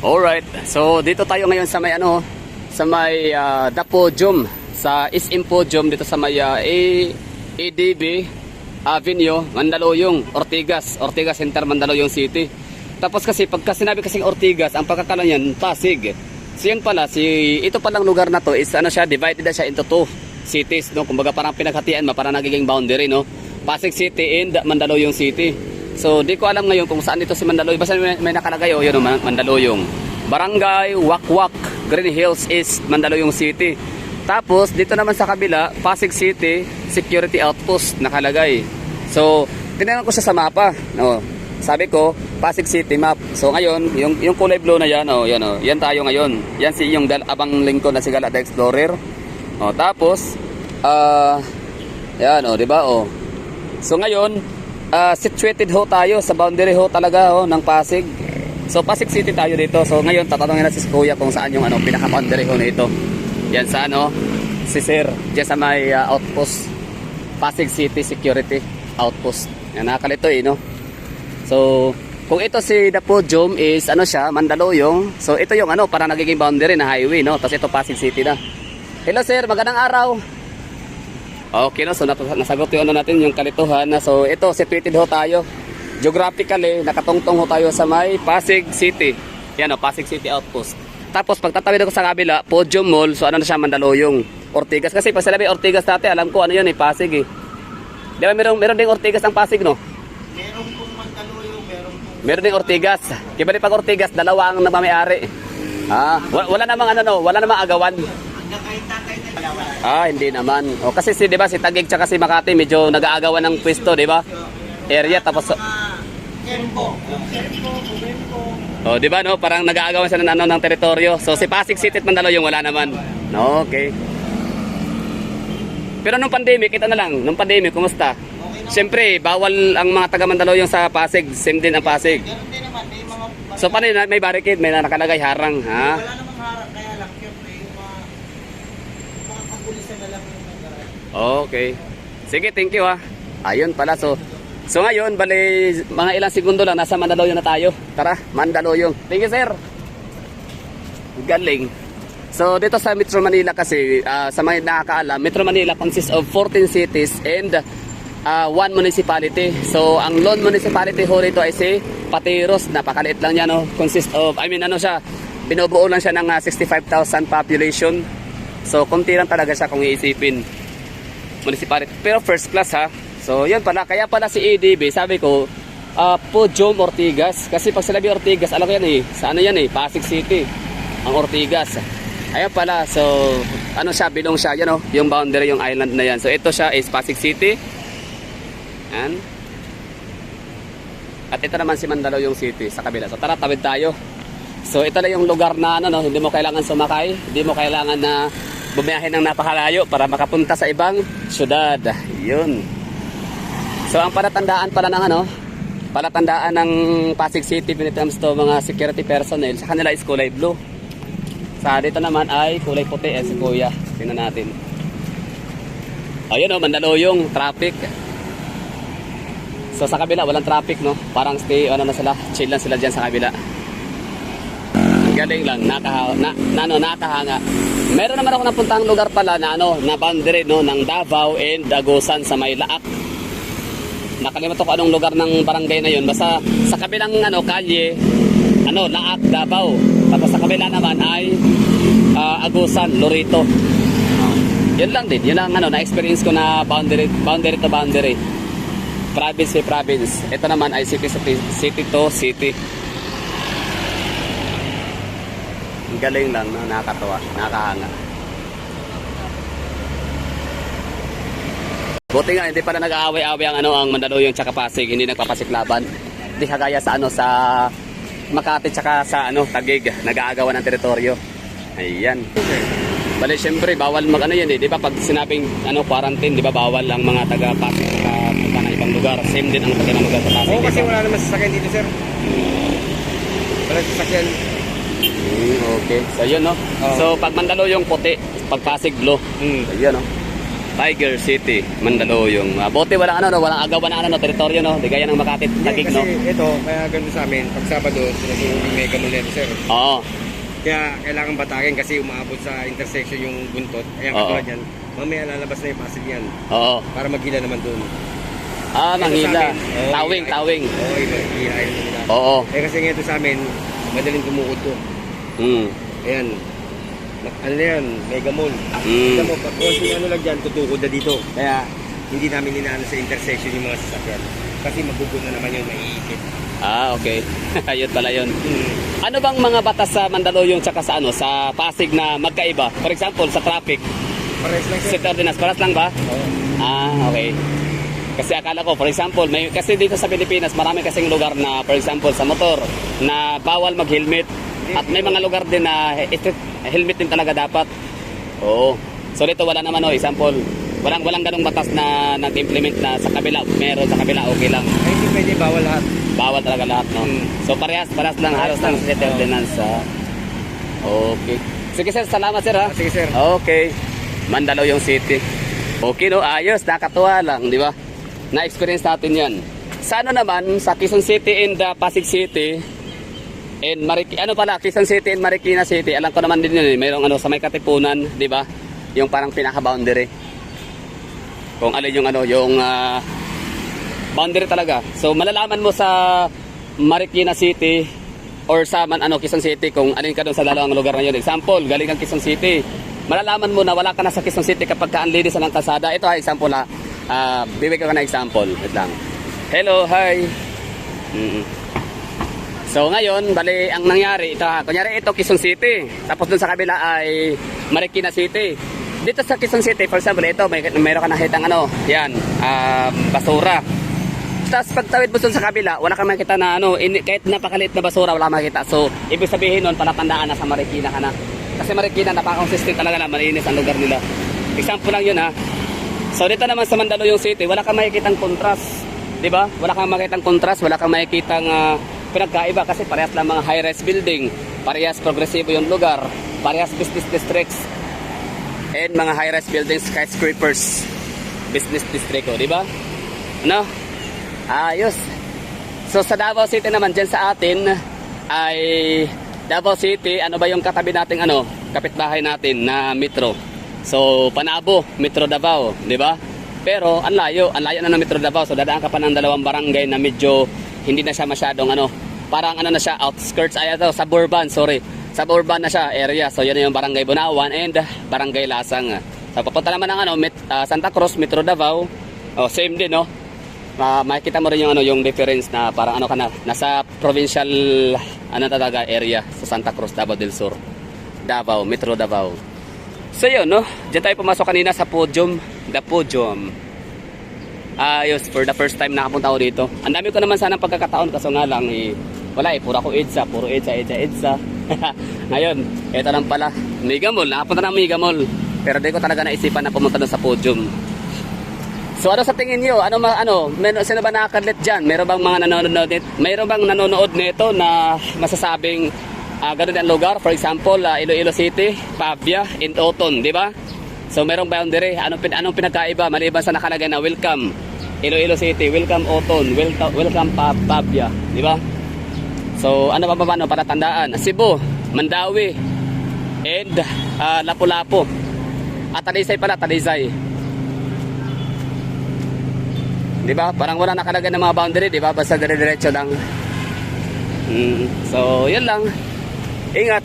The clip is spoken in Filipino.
Alright, so dito tayo ngayon sa may sa may The Podium, sa SM Podium dito sa may ADB Avenue, Mandaluyong, Ortigas Center, Mandaluyong City. Tapos kasi pagka sinabi kasing Ortigas, ang pagkakala niyan Pasig. So yan pala, ito palang lugar na to is siya, divided na siya into two cities, no? Kumbaga parang pinaghatian mo, parang nagiging boundary, no? Pasig City and Mandaluyong City. So di ko alam ngayon kung saan dito si Mandaluyong. Basta may nakalagay yun, Mandaluyong. Barangay Wakwak, Green Hills East, Mandaluyong City. Tapos dito naman sa kabila, Pasig City Security Outpost nakalagay. So tinignan ko siya sa mapa, no. Sabi ko Pasig City map. So ngayon, yung kulay blue na yan, yan tayo ngayon. Yan yung abang lingkod na si Gala the Explorer. Tapos yan, di ba? So ngayon, situated ho tayo sa boundary ho talaga ng Pasig. So Pasig City tayo dito. So ngayon tatanungin natin si Kuya kung saan yung pinaka-boundary ho nito. Yan sa si Sir, diyan sa may outpost, Pasig City Security Outpost. Yan, nakalito no. So kung ito si The Podium is siya, Mandaluyong. So ito yung para nagiging boundary na highway, no. Tapos ito Pasig City na. Hello Sir, magandang araw. Okay, no, so nasagot yung natin yung kalituhan na. So ito, situated ho tayo geographically, nakatungtong ho tayo sa may Pasig City. Yan Pasig City Outpost. Tapos pagtatawid ako sa kabila, Podium Mall. So na siya, Mandaluyong, Ortigas. Kasi pag sinabi Ortigas dati, alam ko yun Pasig Di ba meron ding Ortigas ang Pasig, no? Meron pong Mandaluyong, meron ding Ortigas. Kiba pag Ortigas, dalawa ang nagmamayari. Wala namang wala namang agawan. Hindi naman. Kasi di ba si Taguig tsaka si Makati medyo nag-aagawan ng pwesto, di ba? Area tapos di ba no? Parang nag-aagawan sila ng teritoryo. So si Pasig City at Mandaluyong wala naman. No, okay. Pero nung pandemic, nung pandemic, kumusta? Siyempre, bawal ang mga taga Mandaluyong sa Pasig, same din ang Pasig. So paano yun? May barricade, may nakalagay harang, ha? Wala namang harang, kaya lang siyempre yung mga kapulisan na lang yung nagkaroon. Okay. Sige, thank you Ayun pala, so ngayon, bali, mga ilang segundo lang, nasa Mandaluyong na tayo. Tara, Mandaluyong. Thank you, sir. Galing. So, dito sa Metro Manila kasi, sa mga nakakaalam, Metro Manila consists of 14 cities and 1 municipality. So, ang lone municipality ho rito ay si Patiros. Napakaliit lang yan, Consist of, siya, binubuo lang siya ng 65,000 population. So, konti lang talaga siya kung iisipin. Municipality. Pero first class, So, yan pala. Kaya pala si ADB, sabi ko, Podium Ortigas. Kasi pag sinabi Ortigas, alam ko yan Sa yan Pasig City. Ang Ortigas. Ayan pala. So, siya, bilong siya. Yan yung boundary, yung island na yan. So, ito siya is Pasig City. Yan. At ito naman si Mandaluyong City sa kabila. So, tara, tawid tayo. So, ito na yung lugar na, hindi mo kailangan sumakay. Hindi mo kailangan na bumiyahe ng napakalayo para makapunta sa ibang syudad. Yun. So ang palatandaan pala ng palatandaan ng Pasig City when it comes to mga security personnel, sa kanila is kulay blue. Sa dito naman ay kulay puti si Kuya. Tingnan natin. Ayun Mandaluyong, traffic. So sa kabila walang traffic, no? Parang stay na sila, chill lang sila diyan sa kabila. Ang galing lang, nakahanga. Meron naman ako napuntahang lugar pala na na boundary ng Davao and Agusan sa may Laak. Nakalimutan ko anong lugar ng barangay na yun. Basta sa kabilang kalye, Laak, Davao. Tapos sa kabila naman ay Agusan, Lorito. Yun lang din. Yun ang na-experience ko na boundary to boundary. Province to province. Ito naman ay city to city. Galing lang, nakakatawa, nakakahanga. Buti nga, hindi pa na nag-aaway-aaway ang Mandaluyong tsaka Pasig, hindi nagpapasiklaban. Hindi kagaya sa sa Makati tsaka sa Taguig, nag-aagawan ng teritoryo. Ayan. Bale, syempre, bawal yan di ba? Pag sinabing quarantine, di ba, bawal ang mga taga-Pasig punta na ibang lugar. Same din ang taga ng lugar sa Pasig. Kasi wala naman sasakyan dito, sir. Wala sasakyan. Okay. So, yun, So, pag Mandaluyong puti, pag Pasig blue. So, yun, Tiger City, Mandaluyong. Buti walang ano, no, walang agawan na ano, no, teritoryo, no. Di gaya ng Makati, Taguig, no. Kasi ito, kaya ganito sa amin, pag Sabado, sinusuling mega mall sir. Oo. Kaya kailangan batakin kasi umaabot sa intersection yung buntot. Ayan, Oo. katulad yan. Mamaya lalabas na yung pasil yan. Oo. Para maghila naman doon. Manghila. Ito sa Tawing. amin, Oo, hilahin mo nila. Oo. Kasi nga ito sa amin, madaling tumukod to. Mm. Ayan. Ano na yan, mega mall. Mm. Alam mo, pag konting ano lang dyan, tutukod na dito. Kaya hindi namin inaano sa intersection yung mga sasakyan. Kasi magugulo na naman yung maiikit. Okay. Ayun pala yun. Ano bang mga batas sa Mandaluyong tsaka sa ano, sa Pasig na magkaiba? For example, sa traffic, Pares lang sir. city ordinance, paras lang ba? Oo. Okay. Kasi akala ko, for example, kasi dito sa Pilipinas, marami kasing lugar na, for example, sa motor, na bawal mag-helmet. At may mga lugar din na helmet din talaga dapat. Oo. So dito wala naman, example, walang ganung batas na nag-implement na sa kabila, meron sa kabila, okay lang. Ay, hindi pwede, bawal lahat. Bawal talaga lahat, no? So parehas lang, halos lang sa city ordinance. Okay. Sige sir, salamat sir ha. Sige sir. Okay. Mandaluyong City. Okay no, ayos, nakatuwa lang, di ba? Na-experience natin yan. Sa ano naman, sa Quezon City and Pasig City, and Quezon City and Marikina City, alam ko naman din yun, mayroong ano, sa may Katipunan, di ba? Yung parang pinaka-boundary. Kung alin yung ano, yung boundary talaga. So malalaman mo sa Marikina City or sa Quezon City kung alin ka doon sa dalawang lugar na yun. Example, galing kang Quezon City. Malalaman mo na wala ka na sa Quezon City kapag ka-unladies na ng kalsada. Ito example ha. Bibigyan ko na example. Wait lang. Hello, hi. So ngayon, bali ang nangyari, kunyari ito Quezon City. Tapos doon sa kabila ay Marikina City. Dito sa Quezon City, for example, ito, mayroon ka nakitang basura. Tapos pagtawid mo doon sa kabila, wala kang makita na kahit napakaliit na basura, wala kang makita. So, ibig sabihin nun, palatandaan na sa Marikina ka na. Kasi Marikina, napaka-consistent talaga na malinis ang lugar nila. Example lang yun ha. So, dito naman sa Mandaluyong City, wala kang makikitang contrast. Diba? Wala kang makikitang contrast, wala kang makikitang pinagkaiba kasi parehas lang mga high-rise building. Parehas progresibo yung lugar. Parehas business districts. And mga high-rise buildings, skyscrapers, business district, di ba? Ano? Ayos. So sa Davao City naman, dyan sa atin, ay Davao City, ano ba yung katabi nating kapitbahay natin na metro? So Panabo, Metro Davao, di ba? Pero ang layo na ng Metro Davao. So dadaan ka pa ng dalawang barangay na medyo hindi na siya masyadong parang na siya, outskirts, suburban na siya, area. So yan yung Barangay Bunawan and Barangay Lasang. So papunta naman ng Santa Cruz, Metro Davao. Same din, no? Makikita mo rin yung difference na parang ka na, nasa provincial talaga area sa Santa Cruz, Davao del Sur. Davao, Metro Davao. So yun, no? Diyan tayo pumasok kanina sa Podium, the Podium. Ayos, for the first time nakapunta ako dito. Ang dami ko naman sanang pagkakataon, kaso nga lang wala puro ako puro EDSA. Ngayon, ito lang pala, Mega Mall, nakapunta ng Mega Mall. Pero di ko talaga naisipan na pumunta doon sa Podium. So ano sa tingin niyo? Sino ba nakakadlit diyan? Meron bang mga nanonood nito na masasabing ganun ang lugar? For example, Iloilo City, Pavia, and Oton, di ba? So merong boundary. Anong pinagkaiba maliban sa nakalagay na welcome Iloilo City, welcome Oton, welcome Pavia, di ba? So ano pa para tandaan? Cebu, Mandawi, and Lapu-Lapu. At Talisay pala, Talisay. Di ba? Parang wala nakalagay ng mga boundary, di ba? Basta dire-diretso lang. So, yun lang. Ingat.